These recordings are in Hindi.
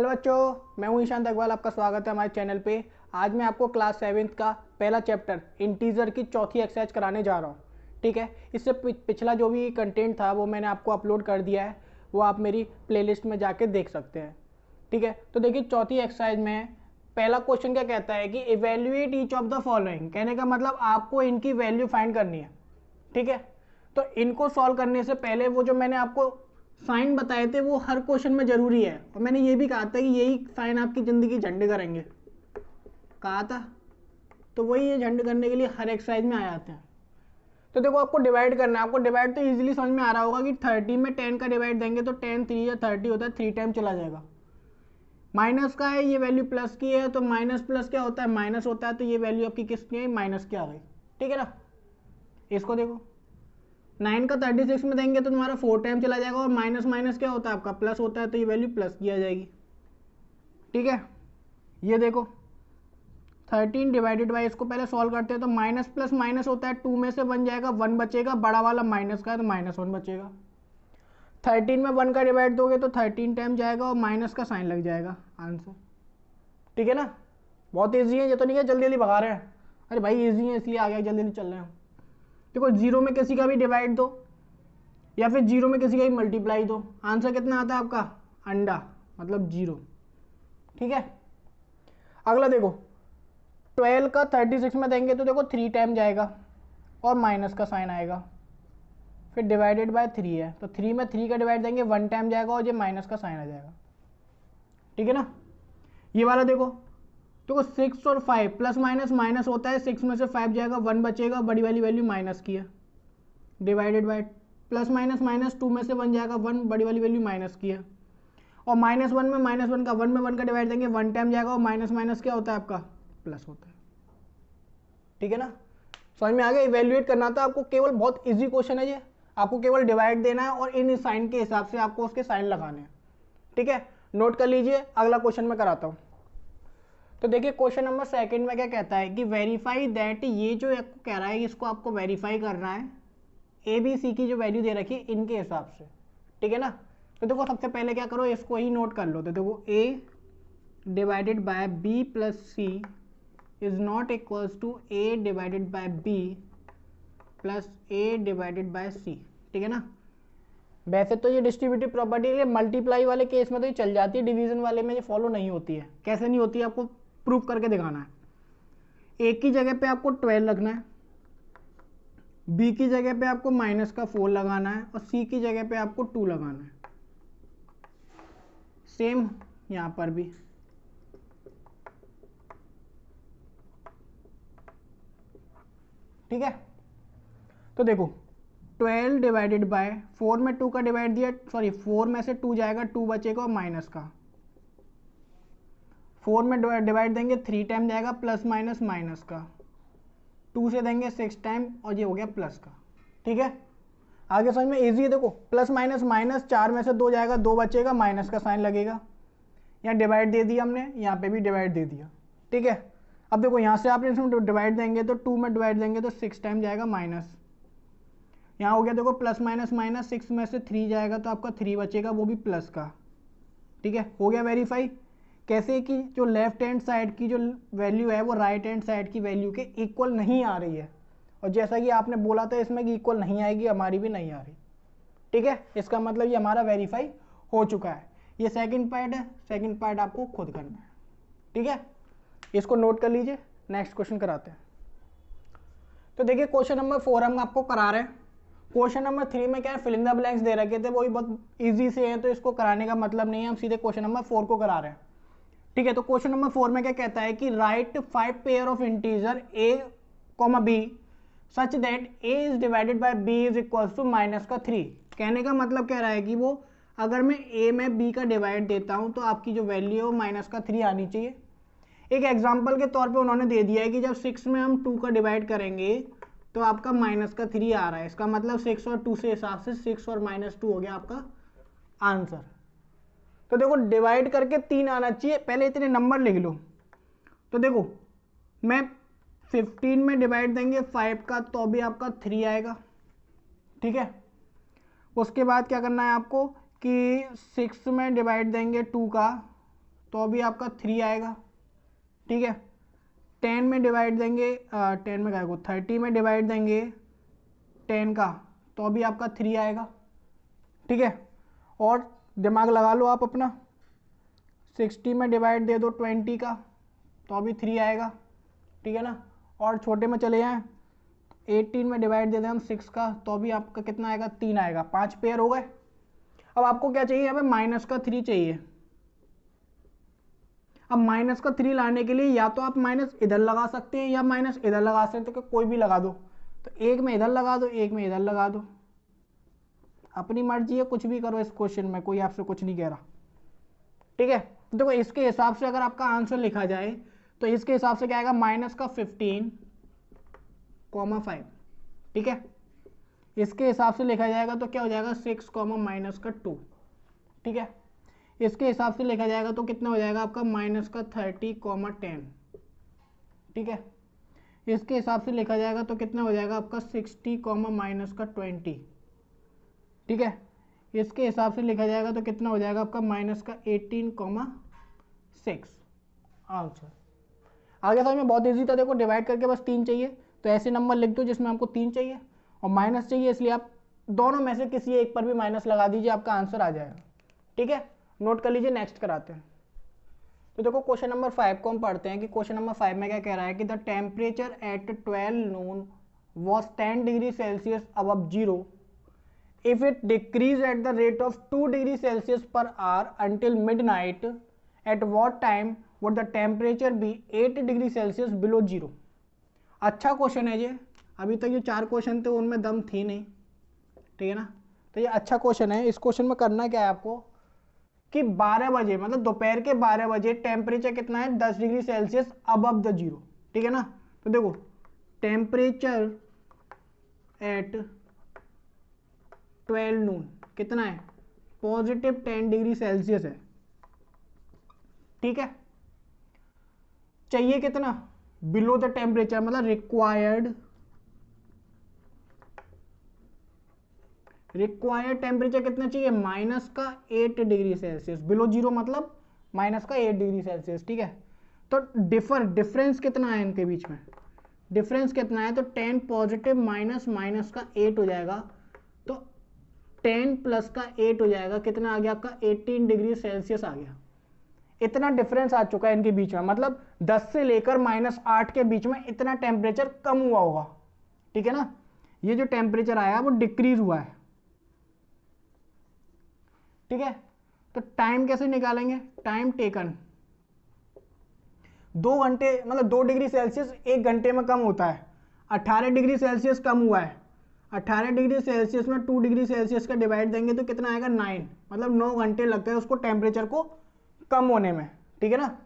हेलो बच्चों, मैं हूं ईशान अग्रवाल। आपका स्वागत है हमारे चैनल पे। आज मैं आपको क्लास 7th का पहला चैप्टर इंटीजर की चौथी एक्सरसाइज कराने जा रहा हूं। ठीक है, इससे पिछला जो भी कंटेंट था वो मैंने आपको अपलोड कर दिया है, वो आप मेरी प्लेलिस्ट में जाके देख सकते हैं। ठीक है, तो देखिए चौथी एक्सरसाइज में पहला क्वेश्चन क्या कहता है कि evaluate each of the following. कहने का मतलब आपको इनकी वैल्यू फाइंड करनी है। ठीक है, तो इनको सॉल्व करने से पहले वो जो मैंने आपको साइन बताए थे वो हर क्वेश्चन में जरूरी है, और मैंने ये भी कहा था कि यही साइन आपकी जिंदगी झंड करेंगे, कहा था। तो वही ये झंड करने के लिए हर एक्सरसाइज में आ जाते हैं। तो देखो आपको डिवाइड करना है। आपको डिवाइड तो इजीली समझ में आ रहा होगा कि 30 में 10 का डिवाइड देंगे तो 10 3 या 30 होता है, 3 टाइम चला जाएगा। माइनस का है, ये वैल्यू प्लस की है, तो माइनस प्लस क्या होता है, माइनस होता है, तो ये वैल्यू आपकी किसकी है, माइनस की आ गई। ठीक है ना। इसको देखो 9 का 36 में देंगे तो तुम्हारा 4 टाइम चला जाएगा, और माइनस माइनस क्या होता है आपका, प्लस होता है, तो ये वैल्यू प्लस की आ जाएगी। ठीक है, ये देखो 13 डिवाइडेड बाई, इसको पहले सॉल्व करते हैं तो माइनस प्लस माइनस होता है, 2 में से 1 जाएगा, 1 बचेगा, बड़ा वाला माइनस का है तो -1 बचेगा। 13 में 1 का डिवाइड दोगे तो 13 टाइम जाएगा और माइनस का साइन लग जाएगा, आंसर। ठीक है ना, बहुत ईजी है ये, तो नहीं है जल्दी जल्दी भगा रहे हैं। अरे भाई ईजी है इसलिए आ गया, जल्दी जल्दी चल रहे हैं। देखो 0 में किसी का भी डिवाइड दो या फिर 0 में किसी का भी मल्टीप्लाई दो, आंसर कितना आता है आपका, अंडा, मतलब 0। ठीक है, अगला देखो 12 का 36 में देंगे तो देखो 3 टाइम जाएगा और माइनस का साइन आएगा, फिर डिवाइडेड बाय 3 है तो 3 में 3 का डिवाइड देंगे 1 टाइम जाएगा और ये माइनस का साइन आ जाएगा। ठीक है ना। ये वाला देखो 6 और 5 प्लस माइनस माइनस होता है, 6 में से 5 जाएगा, 1 बचेगा, बड़ी वाली वैल्यू माइनस की है, divided by plus minus minus, 2 में से 1 जाएगा, 1, बड़ी वाली वैल्यू माइनस की है, और -1 में -1 का 1 में 1 का डिवाइड देंगे, 1 टाइम जाएगा, और माइनस माइनस क्या होता है आपका, प्लस होता है। ठीक है ना, समझ में आ गया। इवेल्युएट करना था आपको, केवल बहुत इजी क्वेश्चन है ये, आपको केवल डिवाइड देना है और इन साइन के हिसाब से आपको उसके साइन लगाने हैं। ठीक है, नोट कर लीजिए, अगला क्वेश्चन मैं कराता हूं। तो देखिए क्वेश्चन नंबर 2 में क्या कहता है कि वेरीफाई दैट, ये जो आपको कह रहा है इसको आपको वेरीफाई करना है ए बी सी की जो वैल्यू दे रखी है इनके हिसाब से। ठीक है ना, तो देखो सबसे पहले क्या करो, इसको ही नोट कर लो। तो देखो A divided by B plus C is not equals to A divided by B plus A divided by C. ठीक है ना, वैसे तो ये डिस्ट्रीब्यूटिव प्रॉपर्टी के लिए मल्टीप्लाई वाले केस में तो ये चल जाती है, डिवीजन वाले में ये फॉलो नहीं होती है। कैसे नहीं होती है आपको प्रूफ करके दिखाना है। ए की जगह पे आपको 12 लगना है, बी की जगह पे आपको -4 लगाना है, और सी की जगह पे आपको 2 लगाना है। सेम यहां पर भी। ठीक है, तो देखो 12 डिवाइडेड बाय 4 में 2 का डिवाइड दिया, सॉरी 4 में से 2 जाएगा, 2 बचेगा और माइनस का, 4 में डिवाइड देंगे 3 टाइम जाएगा, प्लस माइनस माइनस का, 2 से देंगे 6 टाइम और ये हो गया प्लस का। ठीक है, आगे समझ में इजी है। देखो प्लस माइनस माइनस, 4 में से 2 जाएगा, 2 बचेगा, माइनस का साइन लगेगा, यहाँ डिवाइड दे दिया हमने, यहाँ पे भी डिवाइड दे दिया। ठीक है, अब देखो यहाँ से आपने इसमें डिवाइड देंगे तो 2 में डिवाइड देंगे तो 6 टाइम जाएगा माइनस, यहाँ हो गया देखो प्लस माइनस माइनस, 6 में से 3 जाएगा तो आपका 3 बचेगा, वो भी प्लस का। ठीक है, हो गया वेरीफाई। कैसे कि जो लेफ्ट हैंड साइड की जो वैल्यू है वो राइट हैंड साइड की वैल्यू के इक्वल नहीं आ रही है, और जैसा कि आपने बोला था इसमें कि इक्वल नहीं आएगी, हमारी भी नहीं आ रही। ठीक है, इसका मतलब ये हमारा वेरीफाई हो चुका है। ये सेकंड पार्ट है, सेकंड पार्ट आपको खुद करना है। ठीक है, इसको नोट कर लीजिए, नेक्स्ट क्वेश्चन कराते हैं। तो देखिए क्वेश्चन नंबर 4 हम आपको करा रहे हैं। क्वेश्चन नंबर 3 में क्या है, फिल इन द ब्लैंक्स दे रखे थे, वो भी बहुत ईजी से हैं, तो इसको कराने का मतलब नहीं है, हम सीधे क्वेश्चन नंबर 4 को करा रहे हैं। ठीक है, तो क्वेश्चन नंबर 4 में क्या कहता है कि write 5 pair of integer a, b such that a is divided by b is equals to -3। कहने का मतलब कह रहा है कि वो अगर मैं a में b का डिवाइड देता हूं तो आपकी जो वैल्यू है वो -3 आनी चाहिए। एक एग्जांपल के तौर पे उन्होंने दे दिया है कि जब 6 में हम 2 का डिवाइड करेंगे तो आपका -3 आ रहा है, इसका मतलब 6 और 2 से हिसाब से 6 और -2 हो गया आपका आंसर। तो देखो डिवाइड करके 3 आना चाहिए, पहले इतने नंबर लिख लो। तो देखो मैं 15 में डिवाइड देंगे 5 का तो भी आपका 3 आएगा। ठीक है, उसके बाद क्या करना है आपको कि 6 में डिवाइड देंगे 2 का तो भी आपका 3 आएगा। ठीक है, 10 में डिवाइड देंगे 10 में क्या को 30 में डिवाइड देंगे 10 का, तो भी आपका 3 आएगा। ठीक है, और दिमाग लगा लो आप अपना, 60 में डिवाइड दे दो 20 का, तो भी 3 आएगा। ठीक है ना, और छोटे में चले जाएं, 18 में डिवाइड दे दें हम 6 का, तो भी आपका कितना आएगा, 3 आएगा। 5 पेयर हो गए। अब आपको क्या चाहिए, यहाँ पे माइनस का 3 चाहिए। अब माइनस का 3 लाने के लिए या तो आप माइनस इधर लगा सकते हैं या माइनस इधर लगा सकते हैं, तो कोई भी लगा दो। तो एक में इधर लगा दो, एक में इधर लगा दो, अपनी मर्जी है, कुछ भी करो इस क्वेश्चन में, कोई आपसे कुछ नहीं कह रहा। ठीक है, तो देखो इसके हिसाब से अगर आपका आंसर लिखा जाए तो इसके हिसाब से क्या आएगा, माइनस का 15,5। ठीक है, इसके हिसाब से लिखा जाएगा तो क्या हो जाएगा, 6, माइनस का 2। ठीक है, इसके हिसाब से लिखा जाएगा तो कितना हो जाएगा आपका, माइनस का 30, 10। ठीक है, इसके हिसाब से लिखा जाएगा तो कितना हो जाएगा आपका 60, माइनस का 20। ठीक है, इसके हिसाब से लिखा जाएगा तो कितना हो जाएगा आपका, माइनस का 18, 6 आंसर। आगे समझ में बहुत ईजी था। देखो डिवाइड करके बस 3 चाहिए, तो ऐसे नंबर लिख दो जिसमें हमको 3 चाहिए और माइनस चाहिए, इसलिए आप दोनों में से किसी एक पर भी माइनस लगा दीजिए, आपका आंसर आ जाएगा। ठीक है, नोट कर लीजिए। नेक्स्ट कराते हैं। तो देखो क्वेश्चन नंबर 5 को हम पढ़ते हैं कि क्वेश्चन नंबर 5 में क्या कह रहा है कि the temperature at 12 Noon was 10 degree Celsius above zero if it decrease at the rate of 2 degree Celsius per hour until midnight, at what time would the temperature be 8 degree Celsius below zero? अच्छा क्वेश्चन है ये। अभी तक जो 4 क्वेश्चन थे उनमें दम थी नहीं। ठीक है ना, तो ये अच्छा क्वेश्चन है। इस क्वेश्चन में करना क्या है आपको कि 12 बजे मतलब दोपहर के 12 बजे टेम्परेचर कितना है, 10 degree Celsius above the zero. ठीक है ना, तो देखो टेम्परेचर एट 12 नून कितना है, पॉजिटिव 10 डिग्री सेल्सियस है। ठीक है, चाहिए कितना, बिलो द टेम्परेचर मतलब रिक्वायर्ड टेम्परेचर कितना चाहिए, माइनस का 8 डिग्री सेल्सियस। बिलो जीरो मतलब माइनस का 8 डिग्री सेल्सियस। ठीक है, तो डिफरेंस कितना है इनके बीच में, डिफरेंस कितना है, तो 10 पॉजिटिव माइनस माइनस का 8 हो जाएगा, तो 10 प्लस का 8 हो जाएगा, कितना आ गया आपका 18 डिग्री सेल्सियस आ गया। इतना डिफरेंस आ चुका है इनके बीच में, मतलब 10 से लेकर -8 के बीच में इतना टेम्परेचर कम हुआ होगा। ठीक है ना, ये जो टेम्परेचर आया वो डिक्रीज हुआ है। ठीक है, तो टाइम कैसे निकालेंगे, टाइम टेकन 2 घंटे मतलब 2 डिग्री सेल्सियस 1 घंटे में कम होता है। 18 डिग्री सेल्सियस कम हुआ है, 18 डिग्री सेल्सियस में 2 डिग्री सेल्सियस का डिवाइड देंगे तो कितना आएगा 9, मतलब 9 घंटे लगते हैं उसको टेम्परेचर को कम होने में। ठीक है ना,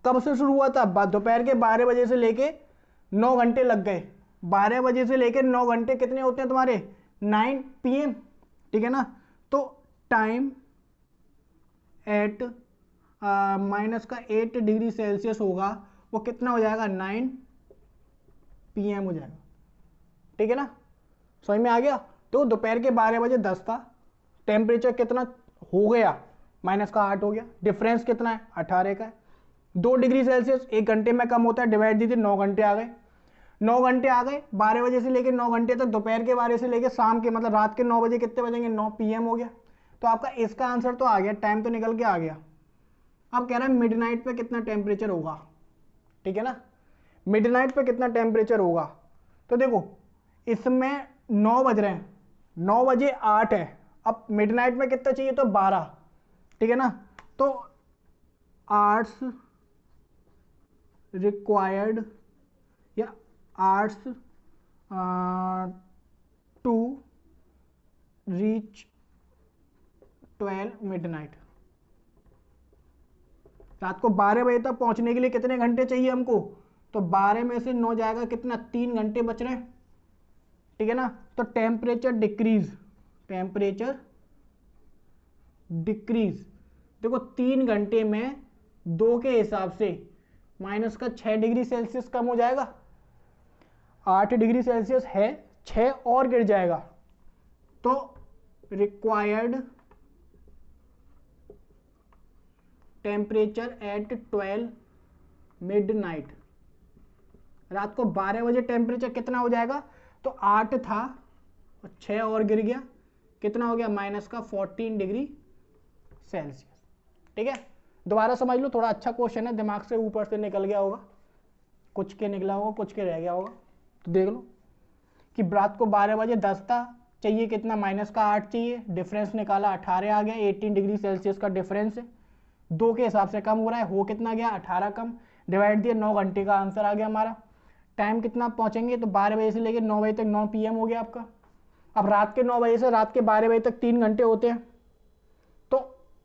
कब से शुरू हुआ था, दोपहर के 12 बजे से लेके 9 घंटे लग गए। 12 बजे से लेके 9 घंटे कितने होते हैं तुम्हारे, 9 PM। ठीक है ना, तो टाइम एट माइनस का 8 डिग्री सेल्सियस होगा, वो कितना हो जाएगा 9 PM हो जाएगा। ठीक है ना, समझ में आ गया। तो दोपहर के 12 बजे 10 था, टेम्परेचर कितना हो गया, माइनस का 8 हो गया। डिफरेंस कितना है, 18 का है। 2 डिग्री सेल्सियस 1 घंटे में कम होता है, डिवाइड दीजिए, 9 घंटे आ गए। 9 घंटे आ गए, 12 बजे से लेकर 9 घंटे तक, दोपहर के 12 से लेकर शाम के मतलब रात के 9 बजे कितने बजेंगे, 9 PM हो गया। तो आपका इसका आंसर तो आ गया, टाइम तो निकल के आ गया। अब कह रहा है मिडनाइट पे कितना टेम्परेचर होगा। ठीक है ना, मिडनाइट पे कितना टेम्परेचर होगा, तो देखो इसमें 9 बज रहे हैं, 9 बजे 8 है, अब मिडनाइट में कितना चाहिए, तो 12। ठीक है ना, तो आवर्स रिक्वायर्ड या आवर्स टू रीच 12 मिडनाइट। रात को 12 बजे तक पहुंचने के लिए कितने घंटे चाहिए हमको, तो 12 में से 9 जाएगा कितना, 3 घंटे बच रहे हैं। ठीक है ना, तो टेम्परेचर डिक्रीज देखो 3 घंटे में 2 के हिसाब से माइनस का 6 डिग्री सेल्सियस कम हो जाएगा। 8 डिग्री सेल्सियस है, 6 और गिर जाएगा, तो रिक्वायर्ड टेम्परेचर एट 12 मिडनाइट, रात को 12 बजे टेम्परेचर कितना हो जाएगा, तो 8 था और 6 और गिर गया, कितना हो गया, -14 डिग्री सेल्सियस। ठीक है, दोबारा समझ लो, थोड़ा अच्छा क्वेश्चन है, दिमाग से ऊपर से निकल गया होगा, कुछ के निकला होगा, कुछ के रह गया होगा। तो देख लो कि रात को 12 बजे 10 था, चाहिए कितना, -8 चाहिए, डिफरेंस निकाला 18 आ गया, 18 डिग्री सेल्सियस का डिफरेंस है, 2 के हिसाब से कम हो रहा है, हो कितना गया, 18 कम, डिवाइड दिया, 9 घंटे का आंसर आ गया हमारा। टाइम कितना पहुंचेंगे, तो 12 बजे से लेकर 9 बजे तक, 9 PM हो गया आपका। अब रात के 9 बजे से रात के 12 बजे तक 3 घंटे होते हैं, तो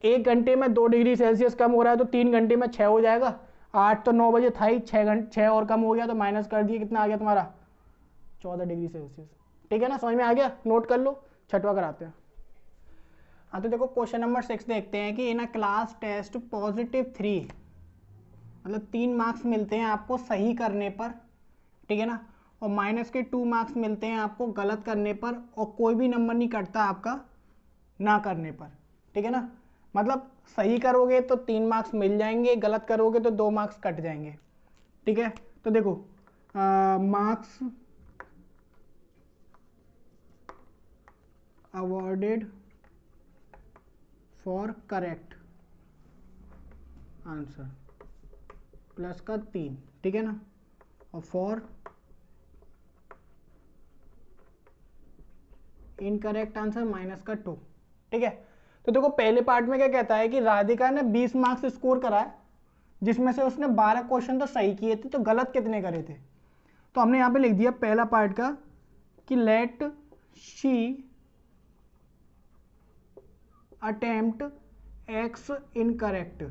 1 घंटे में 2 डिग्री सेल्सियस कम हो रहा है, तो 3 घंटे में 6 हो जाएगा। 8 तो 9 बजे था ही, 6 और कम हो गया, तो माइनस कर दिए, कितना आ गया तुम्हारा, 14 डिग्री सेल्सियस। ठीक है ना, समझ में आ गया, नोट कर लो, छठवा कराते हैं। हाँ, तो देखो क्वेश्चन नंबर 6 देखते हैं कि इन अ क्लास टेस्ट +3, मतलब 3 मार्क्स मिलते हैं आपको सही करने पर, ठीक है ना, और -2 मार्क्स मिलते हैं आपको गलत करने पर, और कोई भी नंबर नहीं कटता आपका ना करने पर। ठीक है ना, मतलब सही करोगे तो 3 मार्क्स मिल जाएंगे, गलत करोगे तो 2 मार्क्स कट जाएंगे। ठीक है, तो देखो marks awarded for correct answer plus का 3, ठीक है ना, और फॉर इनकरेक्ट आंसर -2। ठीक है, तो देखो पहले पार्ट में क्या कहता है कि राधिका ने 20 मार्क्स स्कोर कराए, जिसमें से उसने 12 क्वेश्चन तो सही किए थे, तो गलत कितने करे थे। तो हमने यहाँ पे लिख दिया पहला पार्ट का कि let she attempt x incorrect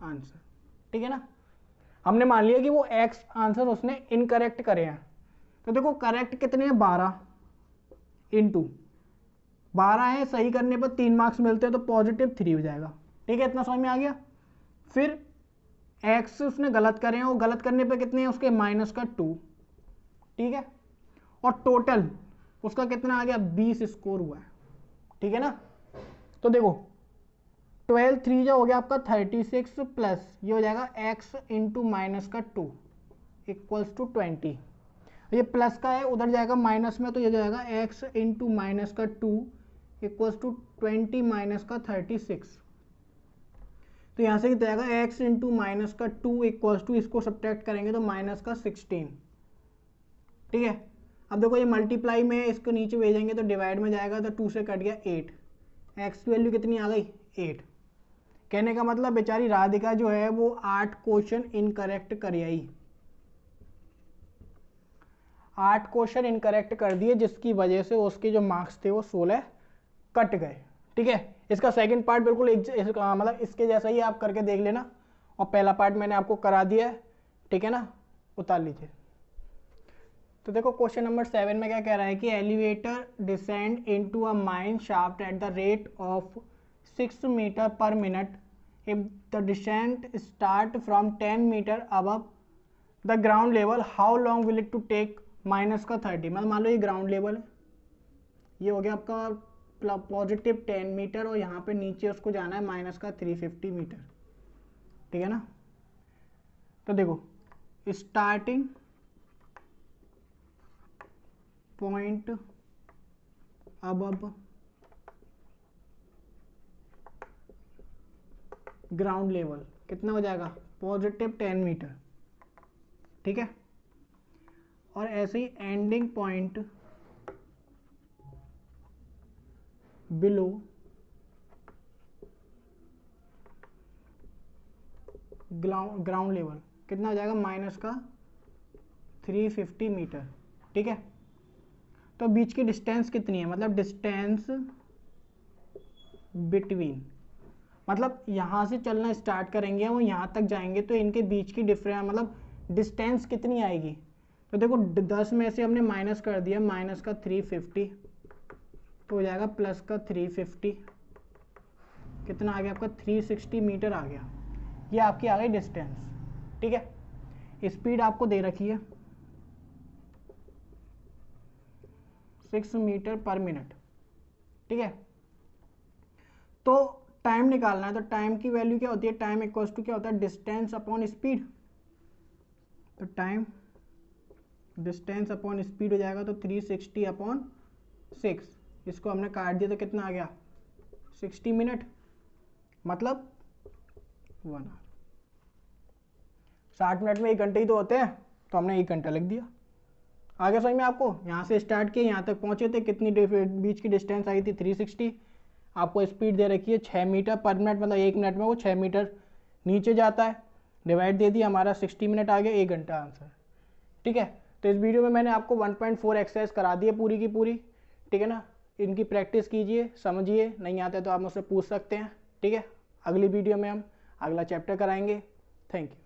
answer. ठीक है ना, हमने मान लिया कि वो x आंसर उसने इनकरेक्ट करे हैं। तो देखो करेक्ट कितने हैं, 12 इंटू 12 है, सही करने पर 3 मार्क्स मिलते हैं, तो +3 हो जाएगा। ठीक है, इतना समझ में आ गया। फिर x उसने गलत करे हैं, और गलत करने पर कितने हैं उसके, -2। ठीक है, और टोटल उसका कितना आ गया, 20 स्कोर हुआ है। ठीक है ना, तो देखो 12 3 जो हो गया आपका 36 प्लस ये हो जाएगा x इंटू -2 इक्वल्स टू 20। ये प्लस का है, उधर जाएगा माइनस में, तो ये जाएगा x इंटू -2 इक्वल्स टू 20 -36। तो यहाँ से कितना जाएगा, x इंटू -2 इक्वल्स टू, इसको सब्ट्रैक्ट करेंगे तो -16। ठीक है, अब देखो ये मल्टीप्लाई में, इसको नीचे भेजेंगे तो डिवाइड में जाएगा, तो 2 से कट गया 8, x की वैल्यू कितनी आ गई, 8। कहने का मतलब बेचारी राधिका जो है वो 8 क्वेश्चन इनकरेक्ट कर आई, 8 क्वेश्चन इनकरेक्ट कर दिए, जिसकी वजह से उसके जो मार्क्स थे वो 16 कट गए। ठीक है, इसका सेकंड पार्ट बिल्कुल मतलब इसके जैसा ही आप करके देख लेना, और पहला पार्ट मैंने आपको करा दिया है। ठीक है ना, उतार लीजिए। तो देखो क्वेश्चन नंबर 7 में क्या कह रहा है कि elevator descend into a mine shaft at the rate of 6 metre per minute if the descent start from 10 metre above the ground level, how long will it to take -30। मतलब मान लो ये ग्राउंड लेवल है, ये हो गया आपका +10 मीटर, और यहाँ पे नीचे उसको जाना है -350 मीटर। ठीक है ना, तो देखो starting point above ground level कितना हो जाएगा, +10 मीटर। ठीक है, और ऐसे ही ending point below ground level कितना हो जाएगा, -350 मीटर। ठीक है, तो बीच की डिस्टेंस कितनी है, मतलब डिस्टेंस बिटवीन, मतलब यहाँ से चलना स्टार्ट करेंगे और यहाँ तक जाएंगे, तो इनके बीच की डिफरेंस मतलब डिस्टेंस कितनी आएगी। तो देखो 10 में से हमने माइनस कर दिया, -350, तो हो जाएगा +350, कितना आ गया आपका, 360 मीटर आ गया। ये आपकी आ गई डिस्टेंस। ठीक है, स्पीड आपको दे रखी है 6 मीटर पर मिनट। ठीक है, तो टाइम निकालना है, तो टाइम की वैल्यू क्या होती है, टाइम इक्वल्स टू क्या होता है, डिस्टेंस अपॉन स्पीड। तो टाइम डिस्टेंस अपॉन स्पीड हो जाएगा, तो 360 अपॉन 6, इसको हमने काट दिया तो कितना आ गया, 60 मिनट, मतलब 1 आवर। 60 मिनट में 1 घंटे ही तो होते हैं, तो हमने 1 घंटा लिख दिया। आगे समझ में आपको, यहाँ से स्टार्ट किए यहाँ तक पहुँचे थे, कितनी बीच की डिस्टेंस आई थी 360, आपको स्पीड दे रखी है 6 मीटर पर मिनट, मतलब 1 मिनट में वो 6 मीटर नीचे जाता है, डिवाइड दे दिया, हमारा 60 मिनट आ गया, 1 घंटा आंसर। ठीक है, तो इस वीडियो में मैंने आपको 1.4 एक्सरसाइज करा दी है पूरी की पूरी, ठीक है ना। इनकी प्रैक्टिस कीजिए, समझिए, नहीं आते तो आप मुझसे पूछ सकते हैं। ठीक है, अगली वीडियो में हम अगला चैप्टर कराएंगे। Thank you.